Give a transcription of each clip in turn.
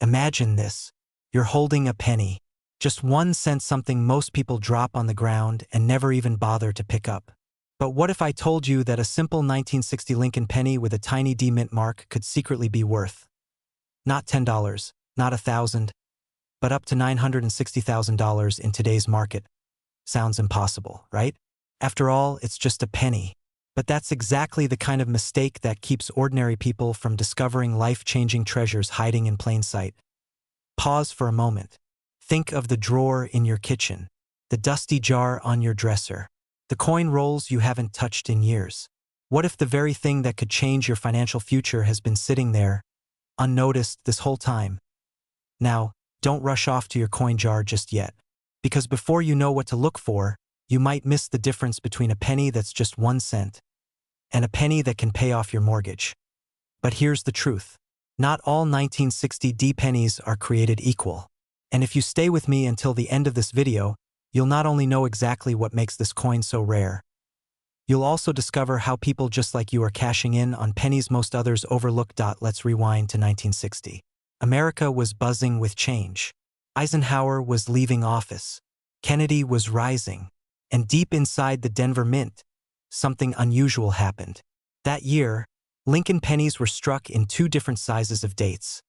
Imagine this. You're holding a penny. Just 1 cent, something most people drop on the ground and never even bother to pick up. But what if I told you that a simple 1960 Lincoln penny with a tiny D mint mark could secretly be worth not $10, not $1,000, but up to $960,000 in today's market? Sounds impossible, right? After all, it's just a penny. But that's exactly the kind of mistake that keeps ordinary people from discovering life-changing treasures hiding in plain sight. Pause for a moment. Think of the drawer in your kitchen, the dusty jar on your dresser, the coin rolls you haven't touched in years. What if the very thing that could change your financial future has been sitting there, unnoticed this whole time? Now, don't rush off to your coin jar just yet, because before you know what to look for, you might miss the difference between a penny that's just 1 cent and a penny that can pay off your mortgage. But here's the truth. Not all 1960 D pennies are created equal. And if you stay with me until the end of this video, you'll not only know exactly what makes this coin so rare, you'll also discover how people just like you are cashing in on pennies most others overlook. Let's rewind to 1960. America was buzzing with change. Eisenhower was leaving office. Kennedy was rising. And deep inside the Denver Mint, something unusual happened. That year, Lincoln pennies were struck in two different sizes of dates,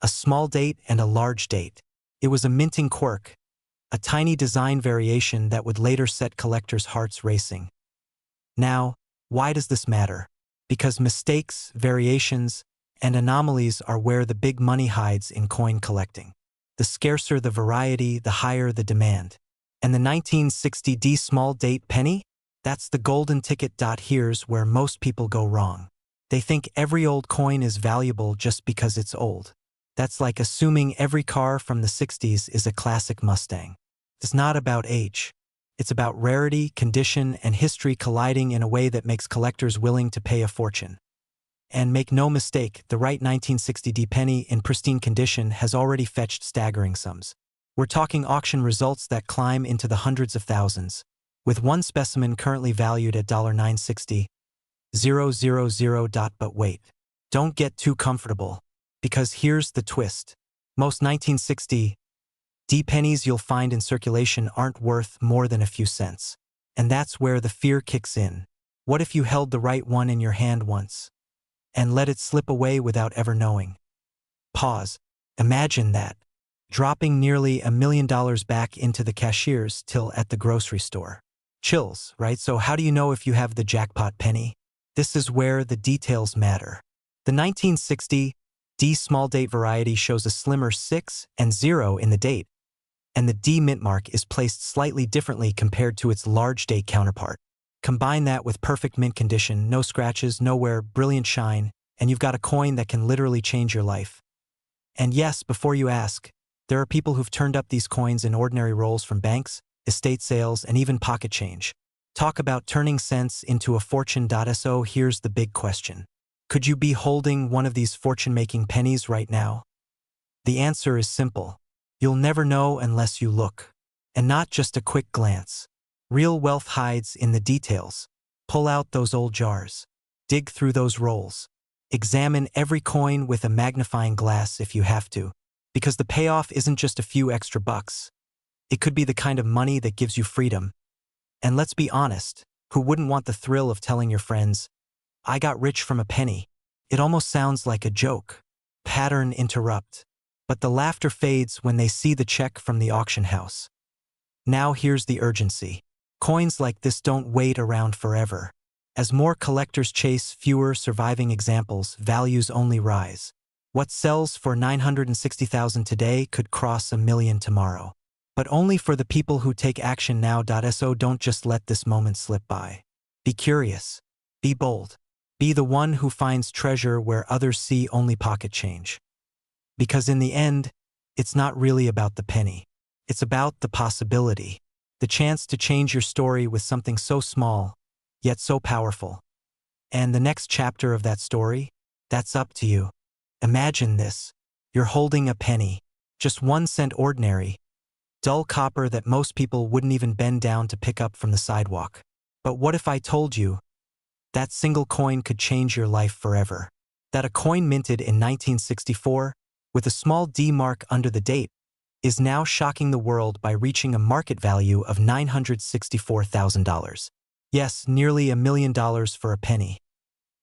a small date and a large date. It was a minting quirk, a tiny design variation that would later set collectors' hearts racing. Now, why does this matter? Because mistakes, variations, and anomalies are where the big money hides in coin collecting. The scarcer the variety, the higher the demand. And the 1960 D small date penny? That's the golden ticket. Here's where most people go wrong. They think every old coin is valuable just because it's old. That's like assuming every car from the 60s is a classic Mustang. It's not about age. It's about rarity, condition, and history colliding in a way that makes collectors willing to pay a fortune. And make no mistake, the right 1960 D penny in pristine condition has already fetched staggering sums. We're talking auction results that climb into the hundreds of thousands, with one specimen currently valued at $960,000. But wait, don't get too comfortable, because here's the twist. Most 1960 D pennies you'll find in circulation aren't worth more than a few cents. And that's where the fear kicks in. What if you held the right one in your hand once and let it slip away without ever knowing? Pause. Imagine that. Dropping nearly $1 million back into the cashier's till at the grocery store. Chills, right? So how do you know if you have the jackpot penny? This is where the details matter. The 1960 D small date variety shows a slimmer 6 and 0 in the date, and the D mint mark is placed slightly differently compared to its large date counterpart. Combine that with perfect mint condition, no scratches, no wear, brilliant shine, and you've got a coin that can literally change your life. And yes, before you ask, there are people who've turned up these coins in ordinary rolls from banks, estate sales, and even pocket change. Talk about turning cents into a fortune. So here's the big question. Could you be holding one of these fortune-making pennies right now? The answer is simple. You'll never know unless you look. And not just a quick glance. Real wealth hides in the details. Pull out those old jars. Dig through those rolls. Examine every coin with a magnifying glass if you have to. Because the payoff isn't just a few extra bucks. It could be the kind of money that gives you freedom. And let's be honest, who wouldn't want the thrill of telling your friends, "I got rich from a penny"? It almost sounds like a joke. Pattern interrupt. But the laughter fades when they see the check from the auction house. Now here's the urgency. Coins like this don't wait around forever. As more collectors chase fewer surviving examples, values only rise. What sells for $960,000 today could cross $1 million tomorrow. But only for the people who take action now. So don't just let this moment slip by. Be curious. Be bold. Be the one who finds treasure where others see only pocket change. Because in the end, it's not really about the penny. It's about the possibility. The chance to change your story with something so small, yet so powerful. And the next chapter of that story? That's up to you. Imagine this. You're holding a penny. Just 1 cent ordinary. Dull copper that most people wouldn't even bend down to pick up from the sidewalk. But what if I told you that single coin could change your life forever? That a coin minted in 1964 with a small D mark under the date, is now shocking the world by reaching a market value of $964,000. Yes, nearly $1 million for a penny.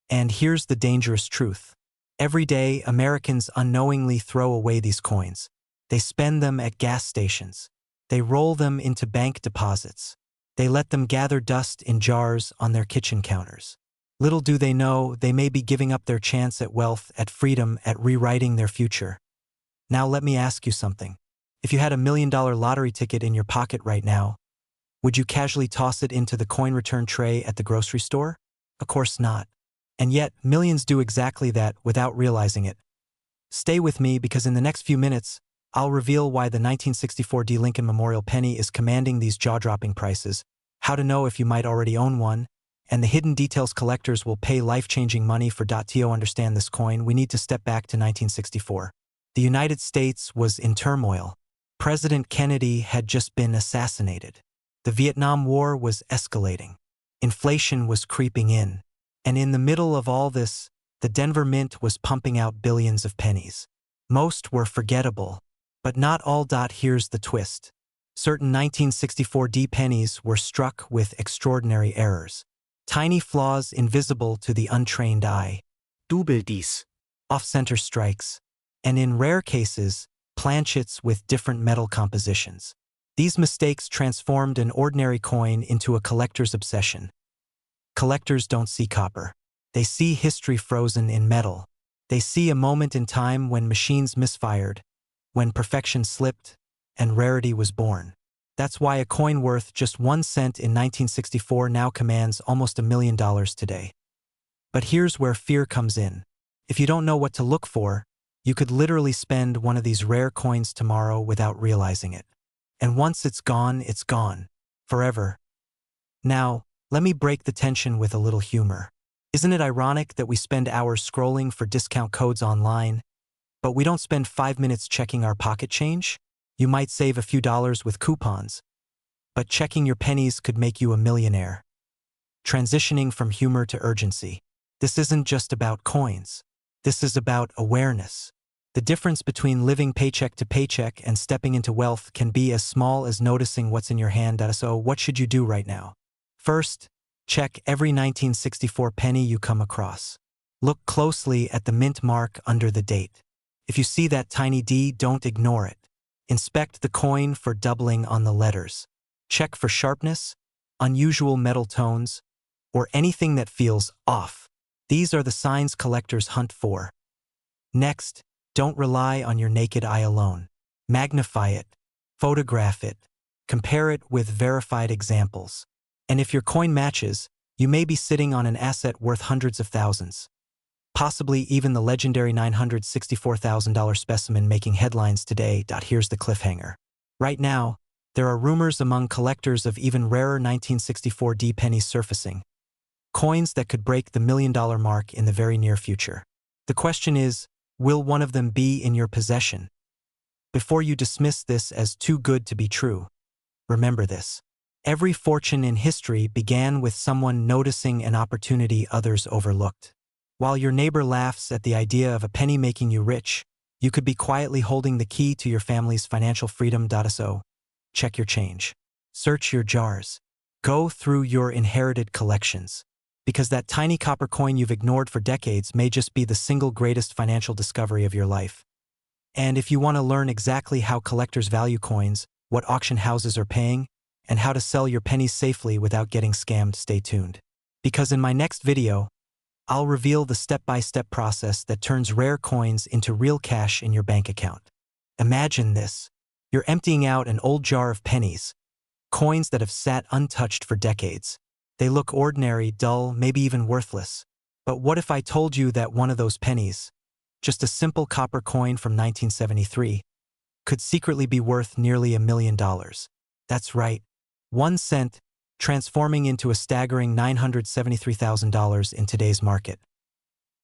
And here's the dangerous truth. Every day, Americans unknowingly throw away these coins. They spend them at gas stations. They roll them into bank deposits. They let them gather dust in jars on their kitchen counters. Little do they know, they may be giving up their chance at wealth, at freedom, at rewriting their future. Now let me ask you something. If you had $1 million lottery ticket in your pocket right now, would you casually toss it into the coin return tray at the grocery store? Of course not. And yet, millions do exactly that without realizing it. Stay with me because in the next few minutes, I'll reveal why the 1964 D. Lincoln Memorial Penny is commanding these jaw-dropping prices, how to know if you might already own one, and the hidden details collectors will pay life-changing money for. To understand this coin, we need to step back to 1964. The United States was in turmoil. President Kennedy had just been assassinated. The Vietnam War was escalating. Inflation was creeping in. And in the middle of all this, the Denver Mint was pumping out billions of pennies. Most were forgettable, but not all. Here's the twist. Certain 1964 D pennies were struck with extraordinary errors. Tiny flaws invisible to the untrained eye. Double dies. Off-center strikes. And in rare cases, planchets with different metal compositions. These mistakes transformed an ordinary coin into a collector's obsession. Collectors don't see copper. They see history frozen in metal. They see a moment in time when machines misfired, when perfection slipped, and rarity was born. That's why a coin worth just 1 cent in 1964 now commands almost $1 million today. But here's where fear comes in. If you don't know what to look for, you could literally spend one of these rare coins tomorrow without realizing it. And once it's gone, forever. Now, let me break the tension with a little humor. Isn't it ironic that we spend hours scrolling for discount codes online, but we don't spend 5 minutes checking our pocket change? You might save a few dollars with coupons, but checking your pennies could make you a millionaire. Transitioning from humor to urgency. This isn't just about coins. This is about awareness. The difference between living paycheck to paycheck and stepping into wealth can be as small as noticing what's in your hand. So what should you do right now? First, check every 1964 penny you come across. Look closely at the mint mark under the date. If you see that tiny D, don't ignore it. Inspect the coin for doubling on the letters. Check for sharpness, unusual metal tones, or anything that feels off. These are the signs collectors hunt for. Next, don't rely on your naked eye alone. Magnify it, photograph it, compare it with verified examples. And if your coin matches, you may be sitting on an asset worth hundreds of thousands. Possibly even the legendary $964,000 specimen making headlines today. Here's the cliffhanger. Right now, there are rumors among collectors of even rarer 1964 D pennies surfacing. Coins that could break the $1 million mark in the very near future. The question is, will one of them be in your possession? Before you dismiss this as too good to be true, remember this. Every fortune in history began with someone noticing an opportunity others overlooked. While your neighbor laughs at the idea of a penny making you rich, you could be quietly holding the key to your family's financial freedom. So, check your change. Search your jars. Go through your inherited collections. Because that tiny copper coin you've ignored for decades may just be the single greatest financial discovery of your life. And if you want to learn exactly how collectors value coins, what auction houses are paying, and how to sell your pennies safely without getting scammed, stay tuned. Because in my next video, I'll reveal the step-by-step process that turns rare coins into real cash in your bank account. Imagine this. You're emptying out an old jar of pennies, coins that have sat untouched for decades. They look ordinary, dull, maybe even worthless. But what if I told you that one of those pennies, just a simple copper coin from 1973, could secretly be worth nearly $1 million? That's right. 1 cent, transforming into a staggering $973,000 in today's market.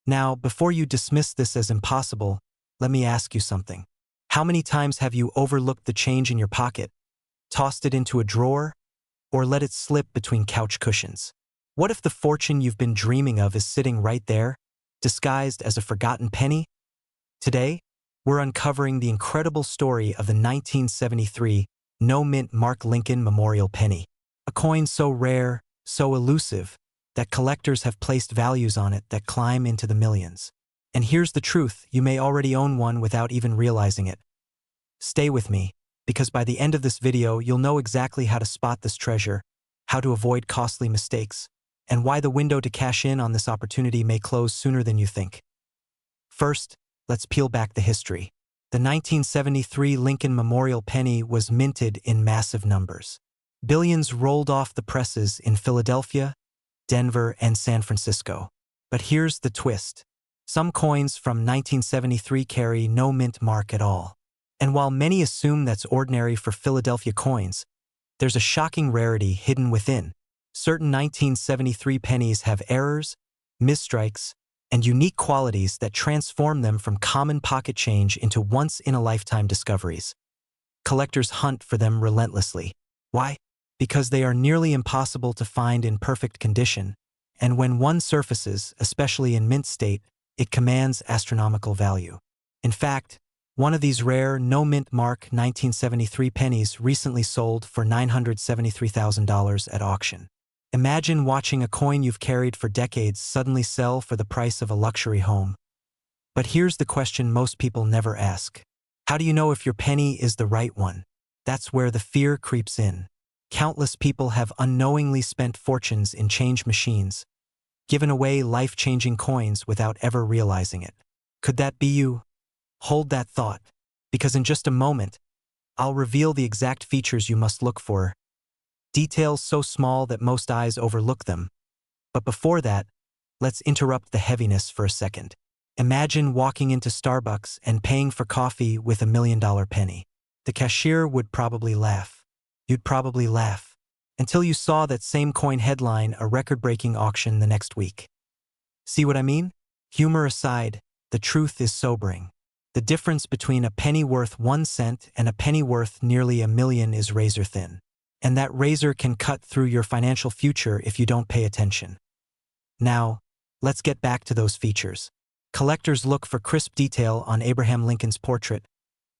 Now, before you dismiss this as impossible, let me ask you something. How many times have you overlooked the change in your pocket, tossed it into a drawer, or let it slip between couch cushions? What if the fortune you've been dreaming of is sitting right there, disguised as a forgotten penny? Today, we're uncovering the incredible story of the 1973 no-mint Mark Lincoln Memorial Penny, a coin so rare, so elusive, that collectors have placed values on it that climb into the millions. And here's the truth, you may already own one without even realizing it. Stay with me, because by the end of this video you'll know exactly how to spot this treasure, how to avoid costly mistakes, and why the window to cash in on this opportunity may close sooner than you think. First, let's peel back the history. The 1973 Lincoln Memorial Penny was minted in massive numbers. Billions rolled off the presses in Philadelphia, Denver, and San Francisco. But here's the twist. Some coins from 1973 carry no mint mark at all. And while many assume that's ordinary for Philadelphia coins, there's a shocking rarity hidden within. Certain 1973 pennies have errors, misstrikes, and unique qualities that transform them from common pocket change into once-in-a-lifetime discoveries. Collectors hunt for them relentlessly. Why? Because they are nearly impossible to find in perfect condition, and when one surfaces, especially in mint state, it commands astronomical value. In fact, one of these rare, no-mint mark 1973 pennies recently sold for $973,000 at auction. Imagine watching a coin you've carried for decades suddenly sell for the price of a luxury home. But here's the question most people never ask. How do you know if your penny is the right one? That's where the fear creeps in. Countless people have unknowingly spent fortunes in change machines, given away life-changing coins without ever realizing it. Could that be you? Hold that thought, because in just a moment, I'll reveal the exact features you must look for. Details so small that most eyes overlook them. But before that, let's interrupt the heaviness for a second. Imagine walking into Starbucks and paying for coffee with $1 million penny. The cashier would probably laugh. You'd probably laugh. Until you saw that same coin headline a record-breaking auction the next week. See what I mean? Humor aside, the truth is sobering. The difference between a penny worth 1 cent and a penny worth nearly $1 million is razor-thin. And that razor can cut through your financial future if you don't pay attention. Now, let's get back to those features. Collectors look for crisp detail on Abraham Lincoln's portrait,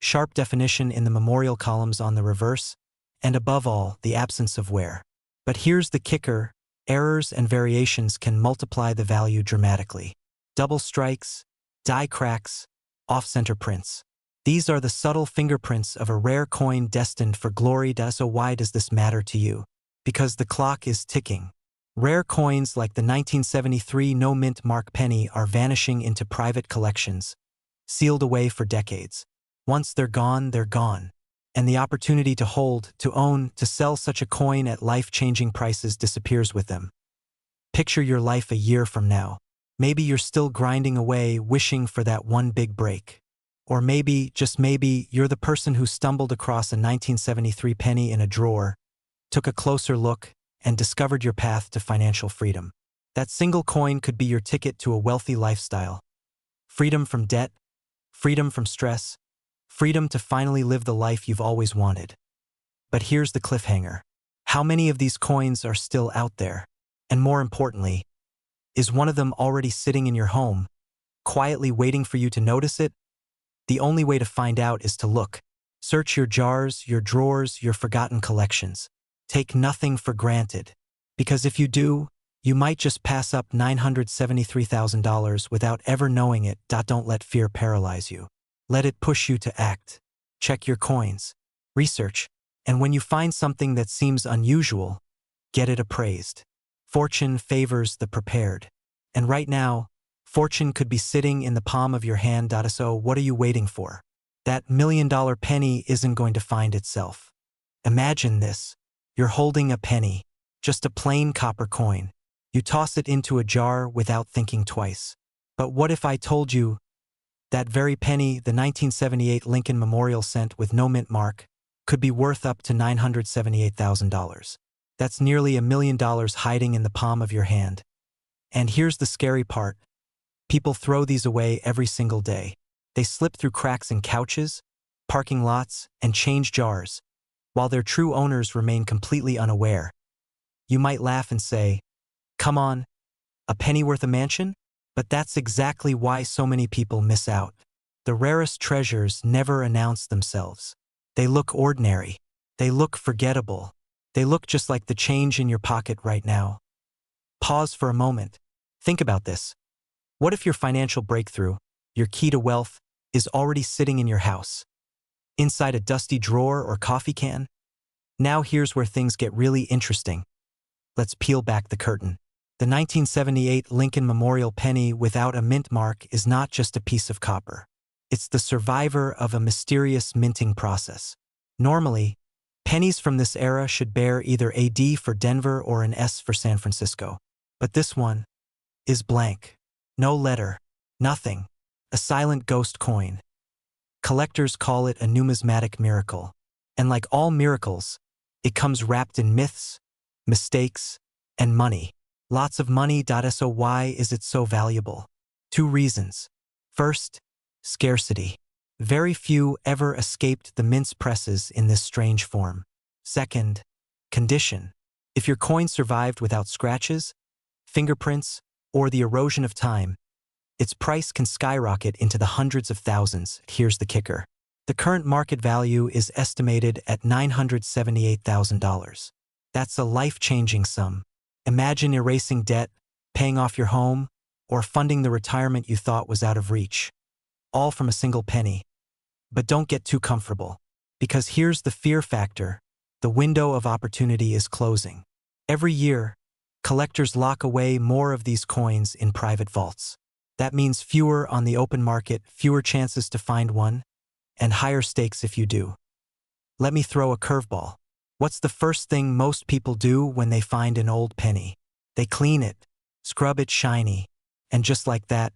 sharp definition in the memorial columns on the reverse, and above all, the absence of wear. But here's the kicker, errors and variations can multiply the value dramatically. Double strikes, die cracks, off-center prints. These are the subtle fingerprints of a rare coin destined for glory. So why does this matter to you? Because the clock is ticking. Rare coins like the 1973 no-mint mark penny are vanishing into private collections, sealed away for decades. Once they're gone, they're gone. And the opportunity to hold, to own, to sell such a coin at life-changing prices disappears with them. Picture your life a year from now. Maybe you're still grinding away, wishing for that one big break. Or maybe, just maybe, you're the person who stumbled across a 1973 penny in a drawer, took a closer look, and discovered your path to financial freedom. That single coin could be your ticket to a wealthy lifestyle. Freedom from debt, freedom from stress, freedom to finally live the life you've always wanted. But here's the cliffhanger. How many of these coins are still out there? And more importantly, is one of them already sitting in your home, quietly waiting for you to notice it? The only way to find out is to look. Search your jars, your drawers, your forgotten collections. Take nothing for granted. Because if you do, you might just pass up $973,000 without ever knowing it. Don't let fear paralyze you. Let it push you to act. Check your coins. Research. And when you find something that seems unusual, get it appraised. Fortune favors the prepared. And right now, fortune could be sitting in the palm of your hand. So what are you waiting for? That $1 million penny isn't going to find itself. Imagine this. You're holding a penny, just a plain copper coin. You toss it into a jar without thinking twice. But what if I told you that very penny, the 1978 Lincoln Memorial cent with no mint mark, could be worth up to $978,000? That's nearly $1 million hiding in the palm of your hand. And here's the scary part. People throw these away every single day. They slip through cracks in couches, parking lots, and change jars, while their true owners remain completely unaware. You might laugh and say, "Come on, a penny worth a mansion?" But that's exactly why so many people miss out. The rarest treasures never announce themselves. They look ordinary. They look forgettable. They look just like the change in your pocket right now. Pause for a moment. Think about this. What if your financial breakthrough, your key to wealth, is already sitting in your house, inside a dusty drawer or coffee can? Now here's where things get really interesting. Let's peel back the curtain. The 1978 Lincoln Memorial penny without a mint mark is not just a piece of copper. It's the survivor of a mysterious minting process. Normally, pennies from this era should bear either a D for Denver or an S for San Francisco. But this one is blank. No letter. Nothing. A silent ghost coin. Collectors call it a numismatic miracle. And like all miracles, it comes wrapped in myths, mistakes, and money. Lots of money. So why is it so valuable? 2 reasons. First, scarcity. Very few ever escaped the mint's presses in this strange form. Second, condition. If your coin survived without scratches, fingerprints, or the erosion of time, its price can skyrocket into the hundreds of thousands. Here's the kicker. The current market value is estimated at $978,000. That's a life-changing sum. Imagine erasing debt, paying off your home, or funding the retirement you thought was out of reach. All from a single penny. But don't get too comfortable. Because here's the fear factor. The window of opportunity is closing. Every year, collectors lock away more of these coins in private vaults. That means fewer on the open market, fewer chances to find one, and higher stakes if you do. Let me throw a curveball. What's the first thing most people do when they find an old penny? They clean it, scrub it shiny, and just like that,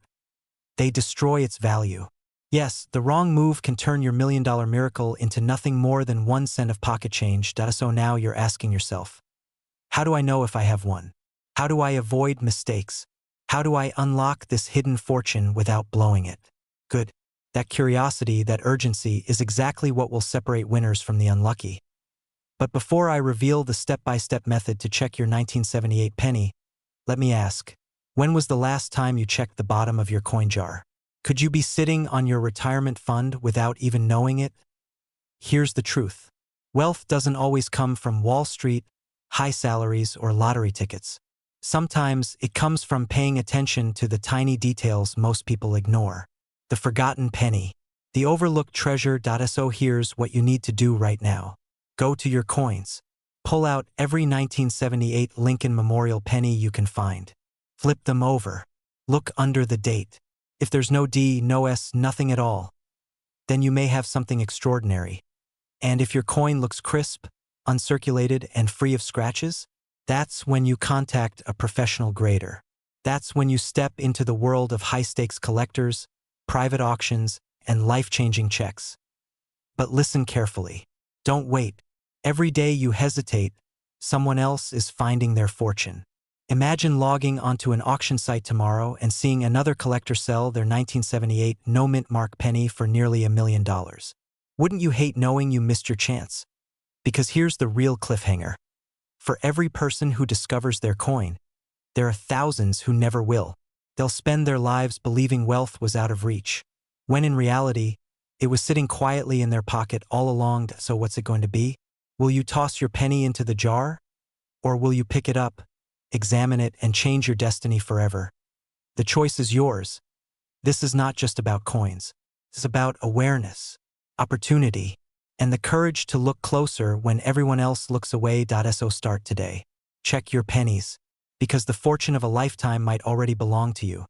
they destroy its value. Yes, the wrong move can turn your million-dollar miracle into nothing more than 1 cent of pocket change. So now you're asking yourself, how do I know if I have one? How do I avoid mistakes? How do I unlock this hidden fortune without blowing it? Good. That curiosity, that urgency is exactly what will separate winners from the unlucky. But before I reveal the step-by-step method to check your 1978 penny, let me ask, when was the last time you checked the bottom of your coin jar? Could you be sitting on your retirement fund without even knowing it? Here's the truth. Wealth doesn't always come from Wall Street, high salaries, or lottery tickets. Sometimes it comes from paying attention to the tiny details most people ignore. The forgotten penny. The overlooked treasure. So here's what you need to do right now. Go to your coins. Pull out every 1978 Lincoln Memorial penny you can find. Flip them over. Look under the date. If there's no D, no S, nothing at all, then you may have something extraordinary. And if your coin looks crisp, uncirculated, and free of scratches, that's when you contact a professional grader. That's when you step into the world of high-stakes collectors, private auctions, and life-changing checks. But listen carefully. Don't wait. Every day you hesitate, someone else is finding their fortune. Imagine logging onto an auction site tomorrow and seeing another collector sell their 1978 no-mint mark penny for nearly $1 million. Wouldn't you hate knowing you missed your chance? Because here's the real cliffhanger. For every person who discovers their coin, there are thousands who never will. They'll spend their lives believing wealth was out of reach, when in reality, it was sitting quietly in their pocket all along. So what's it going to be? Will you toss your penny into the jar? Or will you pick it up, examine it, and change your destiny forever? The choice is yours. This is not just about coins. It's about awareness, opportunity, and the courage to look closer when everyone else looks away. So start today. Check your pennies, because the fortune of a lifetime might already belong to you.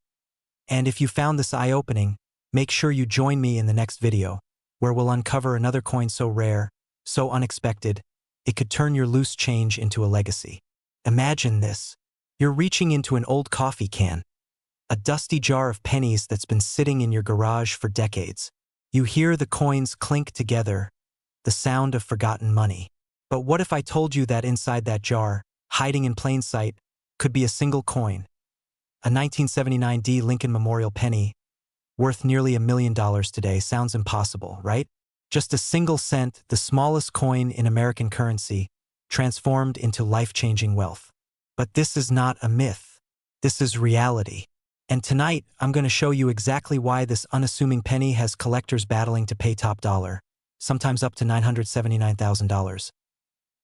And if you found this eye-opening, make sure you join me in the next video, where we'll uncover another coin so rare, so unexpected, it could turn your loose change into a legacy. Imagine this. You're reaching into an old coffee can, a dusty jar of pennies that's been sitting in your garage for decades. You hear the coins clink together, the sound of forgotten money. But what if I told you that inside that jar, hiding in plain sight, could be a single coin? A 1979 D Lincoln Memorial penny, worth nearly $1 million today. Sounds impossible, right? Just a single cent, the smallest coin in American currency, transformed into life-changing wealth. But this is not a myth. This is reality. And tonight, I'm going to show you exactly why this unassuming penny has collectors battling to pay top dollar, sometimes up to $979,000.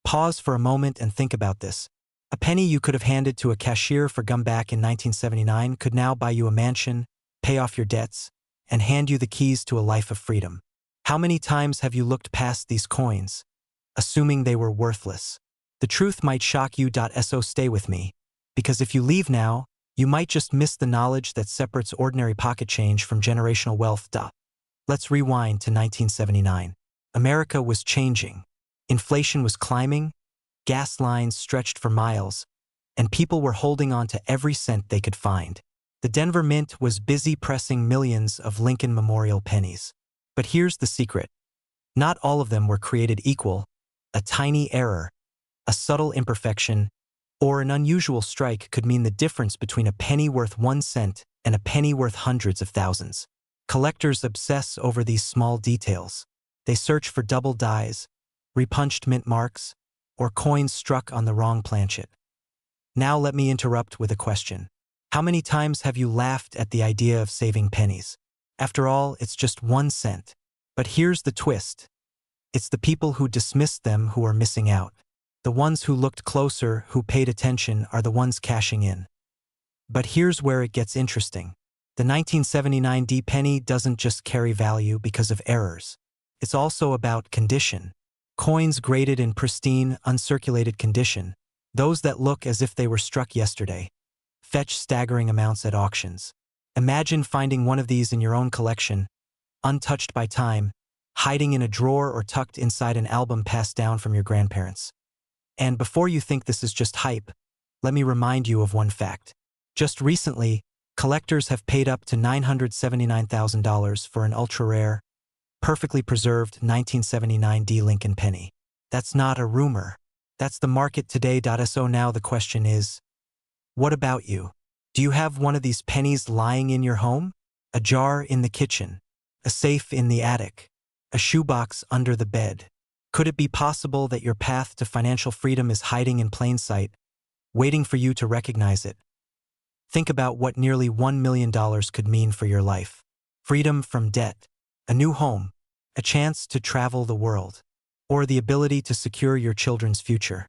Pause for a moment and think about this. A penny you could have handed to a cashier for gum back in 1979 could now buy you a mansion, pay off your debts, and hand you the keys to a life of freedom. How many times have you looked past these coins, assuming they were worthless? The truth might shock you. So stay with me, because if you leave now, you might just miss the knowledge that separates ordinary pocket change from generational wealth. Let's rewind to 1979. America was changing. Inflation was climbing, gas lines stretched for miles, and people were holding on to every cent they could find. The Denver Mint was busy pressing millions of Lincoln Memorial pennies. But here's the secret. Not all of them were created equal. A tiny error, a subtle imperfection, or an unusual strike could mean the difference between a penny worth 1 cent and a penny worth hundreds of thousands. Collectors obsess over these small details. They search for double dies, repunched mint marks, or coins struck on the wrong planchet. Now let me interrupt with a question. How many times have you laughed at the idea of saving pennies? After all, it's just 1 cent. But here's the twist. It's the people who dismissed them who are missing out. The ones who looked closer, who paid attention, are the ones cashing in. But here's where it gets interesting. The 1979 D penny doesn't just carry value because of errors. It's also about condition. Coins graded in pristine, uncirculated condition, those that look as if they were struck yesterday, fetch staggering amounts at auctions. Imagine finding one of these in your own collection, untouched by time, hiding in a drawer or tucked inside an album passed down from your grandparents. And before you think this is just hype, let me remind you of one fact. Just recently, collectors have paid up to $979,000 for an ultra-rare, perfectly preserved 1979 D Lincoln penny. That's not a rumor. That's the market today. So now the question is, what about you? Do you have one of these pennies lying in your home? A jar in the kitchen? A safe in the attic? A shoebox under the bed? Could it be possible that your path to financial freedom is hiding in plain sight, waiting for you to recognize it? Think about what nearly $1 million could mean for your life. Freedom from debt, a new home, a chance to travel the world, or the ability to secure your children's future.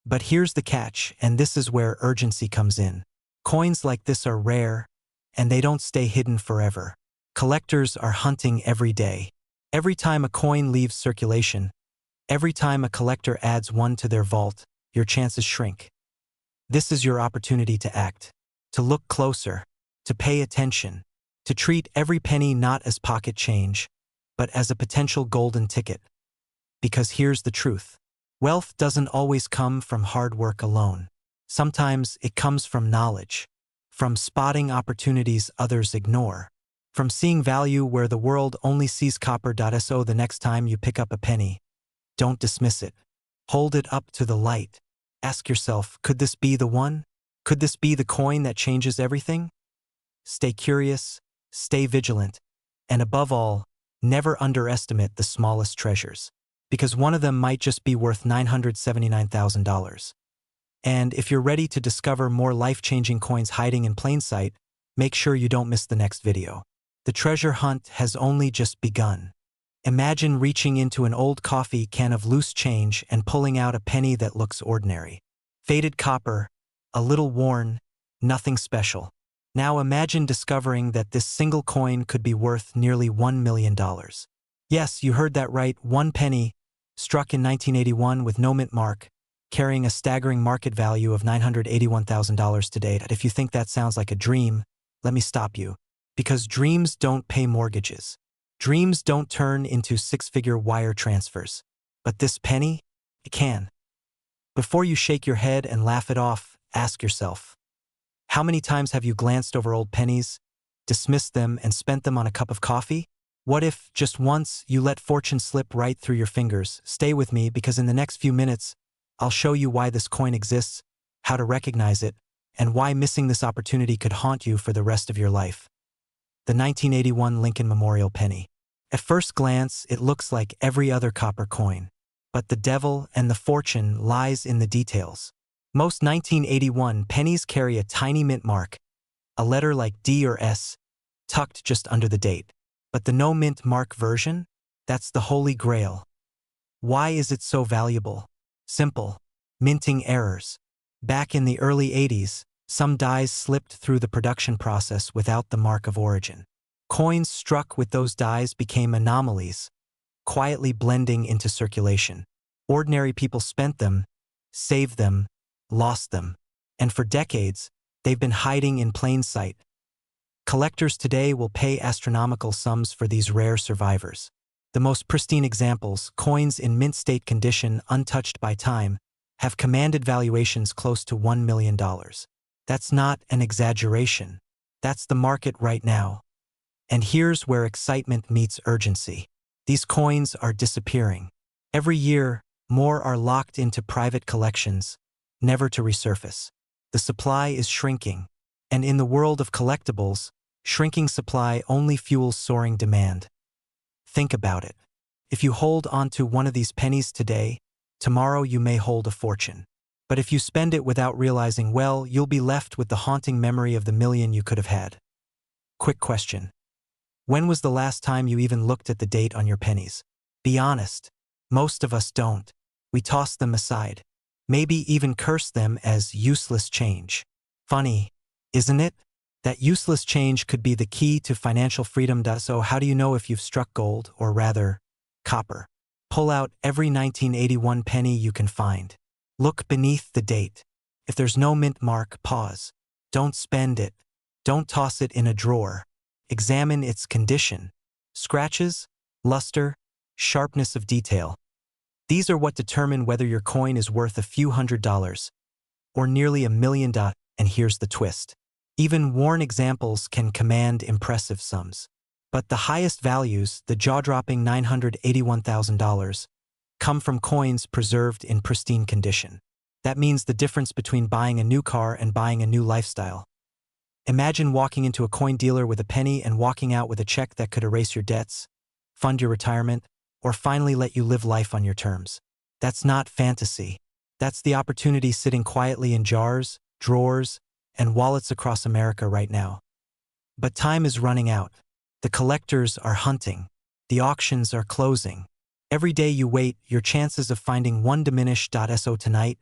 But here's the catch, and this is where urgency comes in. Coins like this are rare, and they don't stay hidden forever. Collectors are hunting every day. Every time a coin leaves circulation, every time a collector adds one to their vault, your chances shrink. This is your opportunity to act, to look closer, to pay attention, to treat every penny not as pocket change, but as a potential golden ticket. Because here's the truth. Wealth doesn't always come from hard work alone. Sometimes it comes from knowledge, from spotting opportunities others ignore, from seeing value where the world only sees copper. So the next time you pick up a penny, don't dismiss it. Hold it up to the light. Ask yourself, could this be the one? Could this be the coin that changes everything? Stay curious, stay vigilant, and above all, never underestimate the smallest treasures, because one of them might just be worth $979,000. And if you're ready to discover more life-changing coins hiding in plain sight, make sure you don't miss the next video. The treasure hunt has only just begun. Imagine reaching into an old coffee can of loose change and pulling out a penny that looks ordinary. Faded copper, a little worn, nothing special. Now imagine discovering that this single coin could be worth nearly $1 million. Yes, you heard that right, 1 penny, struck in 1981 with no mint mark, carrying a staggering market value of $981,000 today. If you think that sounds like a dream, let me stop you. Because dreams don't pay mortgages. Dreams don't turn into 6-figure wire transfers. But this penny, it can. Before you shake your head and laugh it off, ask yourself, how many times have you glanced over old pennies, dismissed them, and spent them on a cup of coffee? What if, just once, you let fortune slip right through your fingers? Stay with me, because in the next few minutes, I'll show you why this coin exists, how to recognize it, and why missing this opportunity could haunt you for the rest of your life. The 1981 Lincoln Memorial penny. At first glance, it looks like every other copper coin. But the devil and the fortune lies in the details. Most 1981 pennies carry a tiny mint mark, a letter like D or S, tucked just under the date. But the no mint mark version? That's the holy grail. Why is it so valuable? Simple. Minting errors. Back in the early 80s, some dies slipped through the production process without the mark of origin. Coins struck with those dies became anomalies, quietly blending into circulation. Ordinary people spent them, saved them, lost them. And for decades, they've been hiding in plain sight. Collectors today will pay astronomical sums for these rare survivors. The most pristine examples, coins in mint state condition untouched by time, have commanded valuations close to $1 million. That's not an exaggeration. That's the market right now. And here's where excitement meets urgency. These coins are disappearing. Every year, more are locked into private collections, never to resurface. The supply is shrinking. And in the world of collectibles, shrinking supply only fuels soaring demand. Think about it. If you hold onto one of these pennies today, tomorrow you may hold a fortune. But if you spend it without realizing, well, you'll be left with the haunting memory of the million you could have had. Quick question. When was the last time you even looked at the date on your pennies? Be honest. Most of us don't. We toss them aside. Maybe even curse them as useless change. Funny, isn't it? That useless change could be the key to financial freedom. So how do you know if you've struck gold, or rather, copper? Pull out every 1981 penny you can find. Look beneath the date. If there's no mint mark, pause. Don't spend it. Don't toss it in a drawer. Examine its condition. Scratches, luster, sharpness of detail. These are what determine whether your coin is worth a few $100s or nearly $1 million. And here's the twist. Even worn examples can command impressive sums. But the highest values, the jaw-dropping $981,000, come from coins preserved in pristine condition. That means the difference between buying a new car and buying a new lifestyle. Imagine walking into a coin dealer with a penny and walking out with a check that could erase your debts, fund your retirement, or finally let you live life on your terms. That's not fantasy. That's the opportunity sitting quietly in jars, drawers, and wallets across America right now. But time is running out. The collectors are hunting. The auctions are closing. Every day you wait, your chances of finding one diminish. So tonight,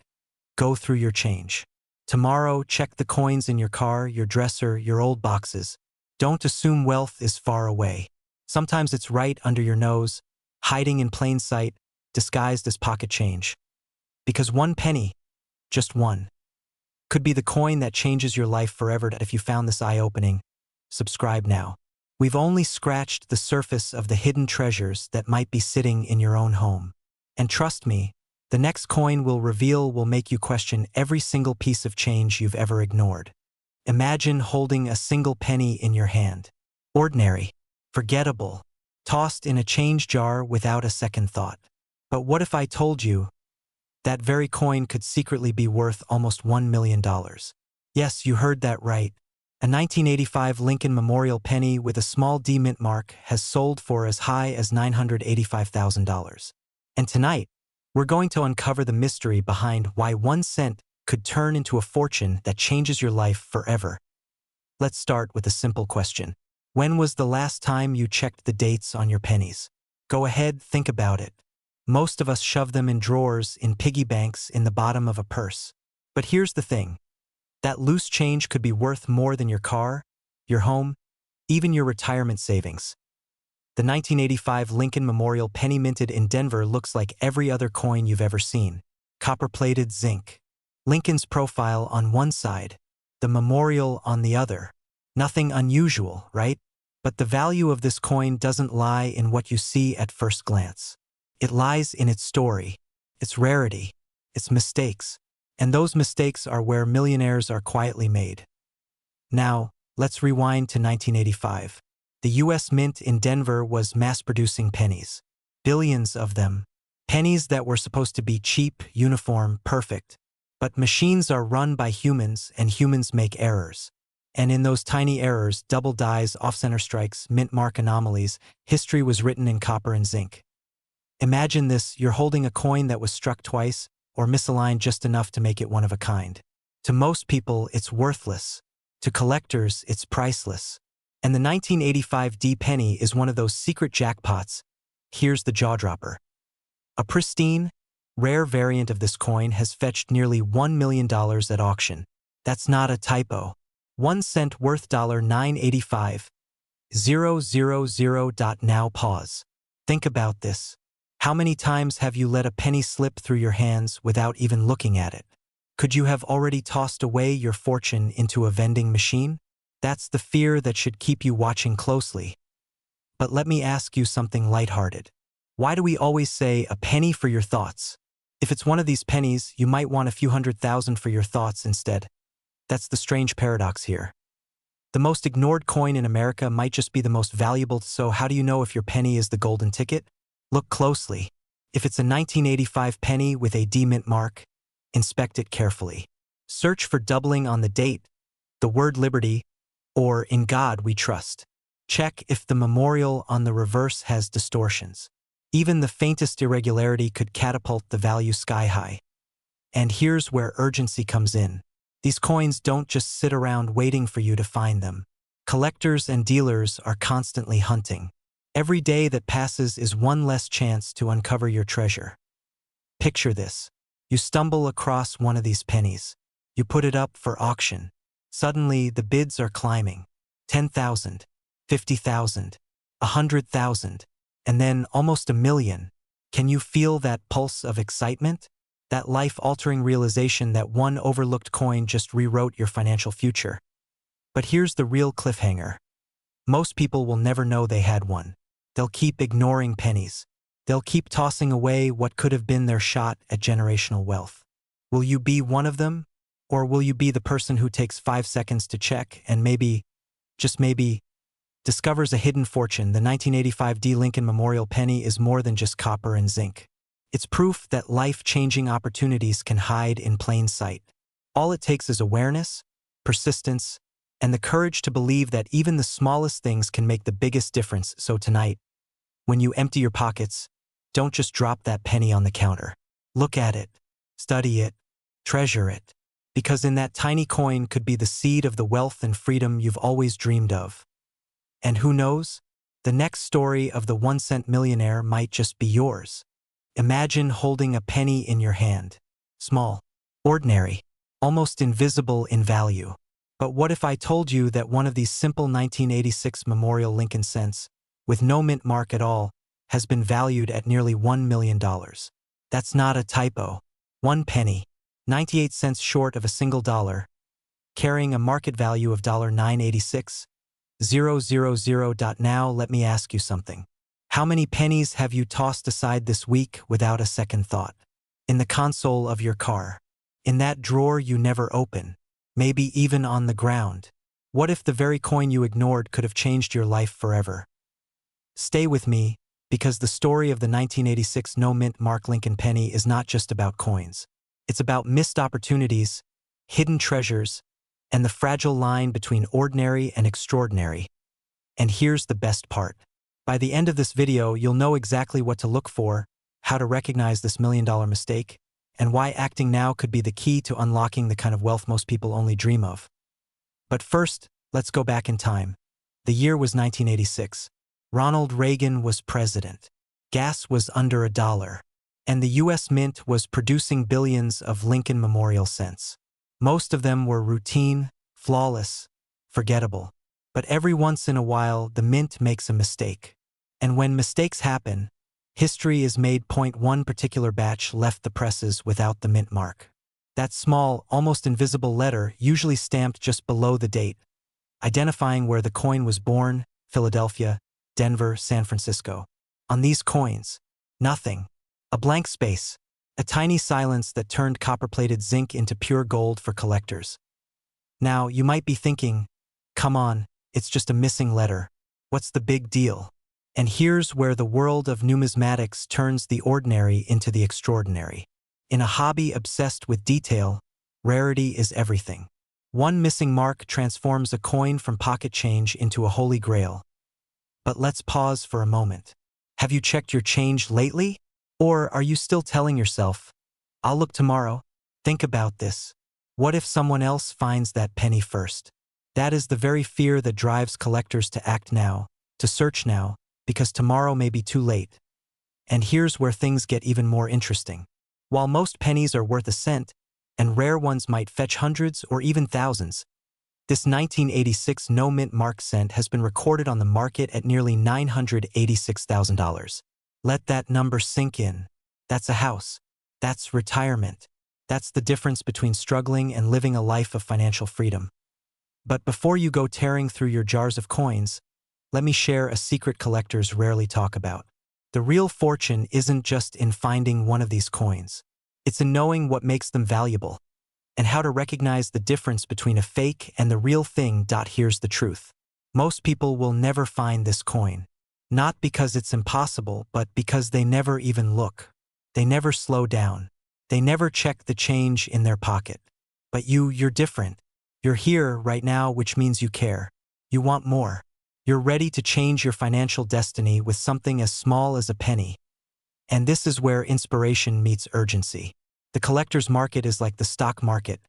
go through your change. Tomorrow, check the coins in your car, your dresser, your old boxes. Don't assume wealth is far away. Sometimes it's right under your nose, hiding in plain sight, disguised as pocket change. Because one penny, just one, could be the coin that changes your life forever. If you found this eye-opening, subscribe now. We've only scratched the surface of the hidden treasures that might be sitting in your own home. And trust me, the next coin we'll reveal will make you question every single piece of change you've ever ignored. Imagine holding a single penny in your hand. Ordinary, forgettable, tossed in a change jar without a second thought. But what if I told you that very coin could secretly be worth almost $1 million? Yes, you heard that right. A 1985 Lincoln Memorial penny with a small D mint mark has sold for as high as $985,000. And tonight, we're going to uncover the mystery behind why 1 cent could turn into a fortune that changes your life forever. Let's start with a simple question. When was the last time you checked the dates on your pennies? Go ahead, think about it. Most of us shove them in drawers, in piggy banks, in the bottom of a purse. But here's the thing. That loose change could be worth more than your car, your home, even your retirement savings. The 1985 Lincoln Memorial penny minted in Denver looks like every other coin you've ever seen. Copper-plated zinc. Lincoln's profile on one side, the memorial on the other. Nothing unusual, right? But the value of this coin doesn't lie in what you see at first glance. It lies in its story, its rarity, its mistakes. And those mistakes are where millionaires are quietly made. Now, let's rewind to 1985. The U.S. Mint in Denver was mass-producing pennies. Billions of them. Pennies that were supposed to be cheap, uniform, perfect. But machines are run by humans, and humans make errors. And in those tiny errors, double dies, off-center strikes, mint mark anomalies, history was written in copper and zinc. Imagine this, you're holding a coin that was struck twice, or misaligned just enough to make it one of a kind. To most people, it's worthless. To collectors, it's priceless. And the 1985 D penny is one of those secret jackpots. Here's the jaw-dropper. A pristine, rare variant of this coin has fetched nearly $1 million at auction. That's not a typo. 1 cent worth $9.85,000. Now pause. Think about this. How many times have you let a penny slip through your hands without even looking at it? Could you have already tossed away your fortune into a vending machine? That's the fear that should keep you watching closely. But let me ask you something lighthearted. Why do we always say a penny for your thoughts? If it's one of these pennies, you might want a few $100,000 for your thoughts instead. That's the strange paradox here. The most ignored coin in America might just be the most valuable, so how do you know if your penny is the golden ticket? Look closely. If it's a 1985 penny with a D mint mark, inspect it carefully. Search for doubling on the date, the word liberty, or in God we trust. Check if the memorial on the reverse has distortions. Even the faintest irregularity could catapult the value sky high. And here's where urgency comes in. These coins don't just sit around waiting for you to find them. Collectors and dealers are constantly hunting. Every day that passes is one less chance to uncover your treasure. Picture this. You stumble across one of these pennies. You put it up for auction. Suddenly, the bids are climbing. 10,000, 50,000, 100,000, and then almost a million. Can you feel that pulse of excitement? That life-altering realization that one overlooked coin just rewrote your financial future. But here's the real cliffhanger. Most people will never know they had one. They'll keep ignoring pennies. They'll keep tossing away what could have been their shot at generational wealth. Will you be one of them? Or will you be the person who takes 5 seconds to check and maybe, just maybe, discovers a hidden fortune? The 1985 D. Lincoln Memorial Penny is more than just copper and zinc. It's proof that life-changing opportunities can hide in plain sight. All it takes is awareness, persistence, and the courage to believe that even the smallest things can make the biggest difference. So tonight, when you empty your pockets, don't just drop that penny on the counter. Look at it, study it, treasure it, because in that tiny coin could be the seed of the wealth and freedom you've always dreamed of. And who knows? The next story of the 1-cent millionaire might just be yours. Imagine holding a penny in your hand. Small, ordinary, almost invisible in value. But what if I told you that one of these simple 1986 Memorial Lincoln cents, with no mint mark at all, has been valued at nearly $1 million? That's not a typo. 1 penny, 98 cents short of a single dollar, carrying a market value of $986,000. Now let me ask you something. How many pennies have you tossed aside this week without a second thought? In the console of your car? In that drawer you never open? Maybe even on the ground? What if the very coin you ignored could have changed your life forever? Stay with me, because the story of the 1986 no-mint mark Lincoln penny is not just about coins. It's about missed opportunities, hidden treasures, and the fragile line between ordinary and extraordinary. And here's the best part. By the end of this video, you'll know exactly what to look for, how to recognize this million-dollar mistake, and why acting now could be the key to unlocking the kind of wealth most people only dream of. But first, let's go back in time. The year was 1986. Ronald Reagan was president. Gas was under $1. And the U.S. Mint was producing billions of Lincoln Memorial cents. Most of them were routine, flawless, forgettable. But every once in a while, the Mint makes a mistake. And when mistakes happen, history is made. One particular batch left the presses without the Mint mark. That small, almost invisible letter, usually stamped just below the date, identifying where the coin was born: Philadelphia, Denver, San Francisco. On these coins, nothing. A blank space, a tiny silence that turned copper-plated zinc into pure gold for collectors. Now, you might be thinking, come on, it's just a missing letter. What's the big deal? And here's where the world of numismatics turns the ordinary into the extraordinary. In a hobby obsessed with detail, rarity is everything. One missing mark transforms a coin from pocket change into a holy grail. But let's pause for a moment. Have you checked your change lately? Or are you still telling yourself, I'll look tomorrow? Think about this. What if someone else finds that penny first? That is the very fear that drives collectors to act now, to search now, because tomorrow may be too late. And here's where things get even more interesting. While most pennies are worth a cent, and rare ones might fetch hundreds or even thousands, this 1986 no-mint mark cent has been recorded on the market at nearly $986,000. Let that number sink in. That's a house. That's retirement. That's the difference between struggling and living a life of financial freedom. But before you go tearing through your jars of coins, let me share a secret collectors rarely talk about. The real fortune isn't just in finding one of these coins. It's in knowing what makes them valuable, and how to recognize the difference between a fake and the real thing. Here's the truth. Most people will never find this coin. Not because it's impossible, but because they never even look. They never slow down. They never check the change in their pocket. But you're different. You're here right now, which means you care. You want more. You're ready to change your financial destiny with something as small as a penny. And this is where inspiration meets urgency. The collector's market is like the stock market.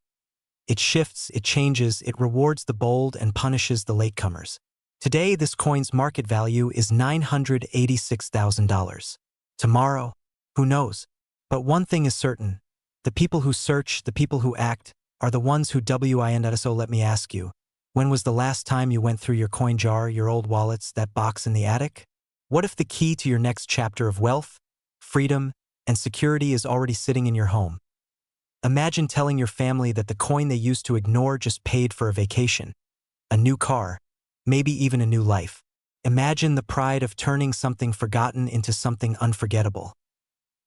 It shifts, it changes, it rewards the bold and punishes the latecomers. Today, this coin's market value is $986,000. Tomorrow, who knows? But one thing is certain. The people who search, the people who act, are the ones who win. So let me ask you, when was the last time you went through your coin jar, your old wallets, that box in the attic? What if the key to your next chapter of wealth, freedom, and security is already sitting in your home? Imagine telling your family that the coin they used to ignore just paid for a vacation, a new car, maybe even a new life. Imagine the pride of turning something forgotten into something unforgettable.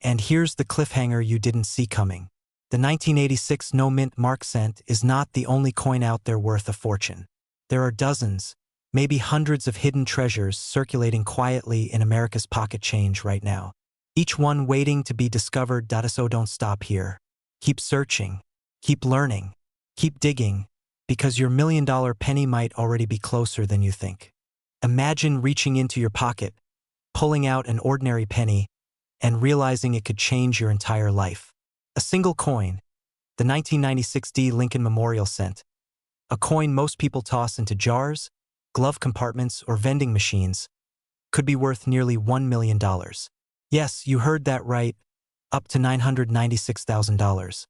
And here's the cliffhanger you didn't see coming. The 1986 no-mint mark cent is not the only coin out there worth a fortune. There are dozens, maybe hundreds of hidden treasures circulating quietly in America's pocket change right now. Each one waiting to be discovered. So don't stop here. Keep searching, keep learning, keep digging, because your million-dollar penny might already be closer than you think. Imagine reaching into your pocket, pulling out an ordinary penny, and realizing it could change your entire life. A single coin, the 1996 Lincoln Memorial Cent, a coin most people toss into jars, glove compartments, or vending machines, could be worth nearly $1 million. Yes, you heard that right, up to $996,000.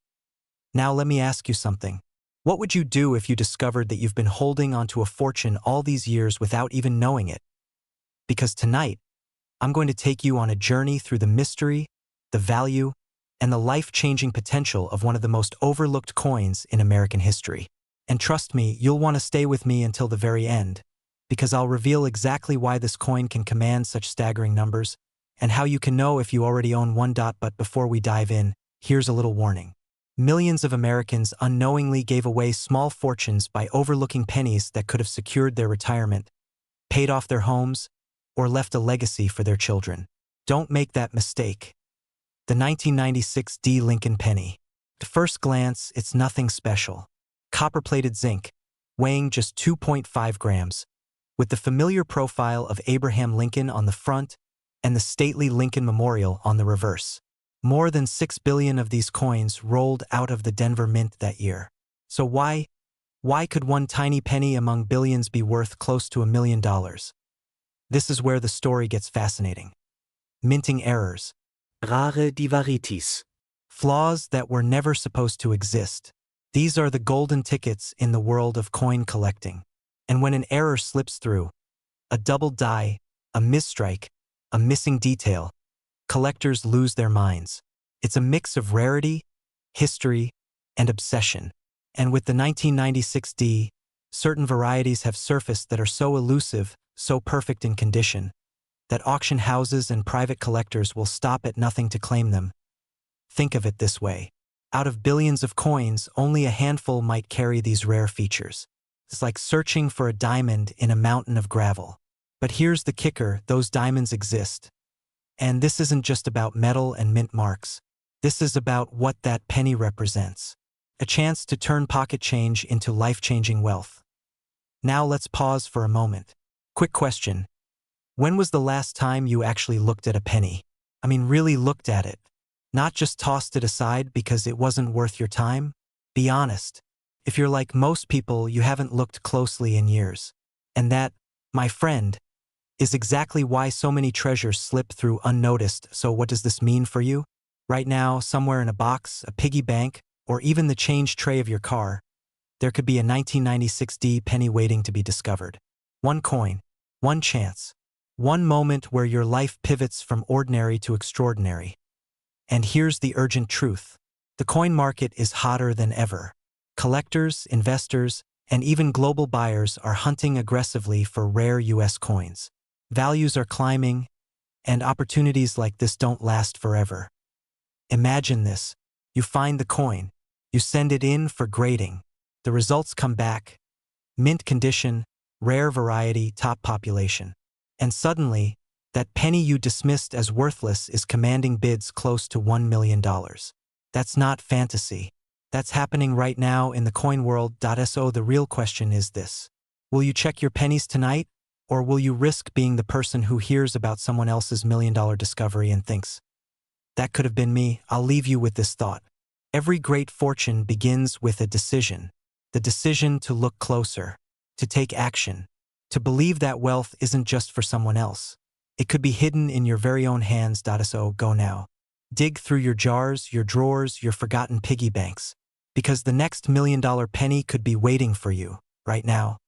Now let me ask you something. What would you do if you discovered that you've been holding onto a fortune all these years without even knowing it? Because tonight, I'm going to take you on a journey through the mystery, the value, and the life-changing potential of one of the most overlooked coins in American history. And trust me, you'll want to stay with me until the very end, because I'll reveal exactly why this coin can command such staggering numbers, and how you can know if you already own one. But before we dive in, here's a little warning. Millions of Americans unknowingly gave away small fortunes by overlooking pennies that could have secured their retirement, paid off their homes, or left a legacy for their children. Don't make that mistake. The 1996 Lincoln penny. At first glance, it's nothing special. Copper-plated zinc, weighing just 2.5 grams, with the familiar profile of Abraham Lincoln on the front and the stately Lincoln Memorial on the reverse. More than 6 billion of these coins rolled out of the Denver Mint that year. So why could one tiny penny among billions be worth close to $1 million? This is where the story gets fascinating. Minting errors. Rarities. Flaws that were never supposed to exist. These are the golden tickets in the world of coin collecting. And when an error slips through, a double die, a misstrike, a missing detail, collectors lose their minds. It's a mix of rarity, history, and obsession. And with the 1996 certain varieties have surfaced that are so elusive, so perfect in condition, that auction houses and private collectors will stop at nothing to claim them. Think of it this way. Out of billions of coins, only a handful might carry these rare features. It's like searching for a diamond in a mountain of gravel. But here's the kicker, those diamonds exist. And this isn't just about metal and mint marks. This is about what that penny represents. A chance to turn pocket change into life-changing wealth. Now let's pause for a moment. Quick question. When was the last time you actually looked at a penny? I mean, really looked at it. Not just tossed it aside because it wasn't worth your time? Be honest. If you're like most people, you haven't looked closely in years. And that, my friend, is exactly why so many treasures slip through unnoticed. So what does this mean for you? Right now, somewhere in a box, a piggy bank, or even the change tray of your car, there could be a 1996 D penny waiting to be discovered. One coin, one chance, one moment where your life pivots from ordinary to extraordinary. And here's the urgent truth. The coin market is hotter than ever. Collectors, investors, and even global buyers are hunting aggressively for rare US coins. Values are climbing, and opportunities like this don't last forever. Imagine this. You find the coin. You send it in for grading. The results come back. Mint condition, rare variety, top population. And suddenly, that penny you dismissed as worthless is commanding bids close to $1 million. That's not fantasy. That's happening right now in the coin world. So the real question is this. Will you check your pennies tonight? Or will you risk being the person who hears about someone else's $1 million discovery and thinks, that could have been me? I'll leave you with this thought. Every great fortune begins with a decision. The decision to look closer, to take action, to believe that wealth isn't just for someone else. It could be hidden in your very own hands. So go now. Dig through your jars, your drawers, your forgotten piggy banks, because the next $1 million penny could be waiting for you right now.